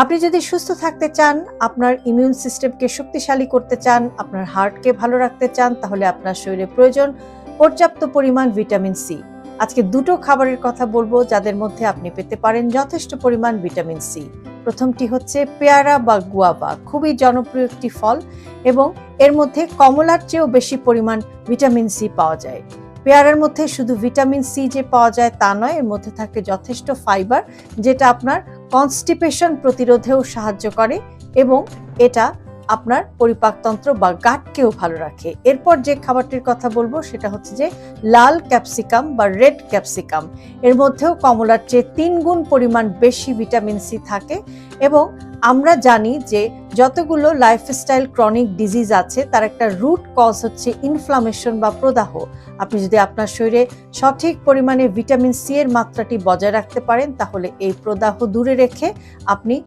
আপনি যদি সুস্থ থাকতে চান, আপনার ইমিউন সিস্টেমকে শক্তিশালী করতে চান, আপনার হার্টকে ভালো রাখতে চান, তাহলে আপনার শরীরে প্রয়োজন পর্যাপ্ত পরিমাণ ভিটামিন সি। আজকে দুটো খাবারের কথা বলবো যাদের মধ্যে আপনি পেতে পারেন যথেষ্ট পরিমাণ ভিটামিন সি। প্রথমটি হচ্ছে পেয়ারা বা গুয়াভা, খুবই জনপ্রিয় একটি ফল এবং এর মধ্যে কমলার চেয়েও বেশি পরিমাণ ভিটামিন সি পাওয়া যায়। পেয়ারার মধ্যে শুধু ভিটামিন সি যে পাওয়া যায় তা নয়, এর মধ্যে থাকে যথেষ্ট ফাইবার, যেটা আপনার কনস্টিপেশন প্রতিরোধেও সাহায্য করে এবং এটা আপনার পরিপাকতন্ত্র বা গাটকেও ভালো রাখে। এরপর যে খাবারটির কথা বলবো সেটা হচ্ছে যে লাল ক্যাপসিকাম বা রেড ক্যাপসিকাম। এর মধ্যেও কমলার চেয়ে 3 গুণ পরিমাণ বেশি ভিটামিন সি থাকে এবং আমরা জানি যে যতগুলো লাইফস্টাইল ক্রনিক ডিজিজ আছে তার একটা রুট কজ হচ্ছে ইনফ্লামেশন বা প্রদাহ। আপনি যদি আপনার শরীরে সঠিক পরিমাণে ভিটামিন সি এর মাত্রাটি বজায় রাখতে পারেন তাহলে এই প্রদাহ দূরে রেখে আপনি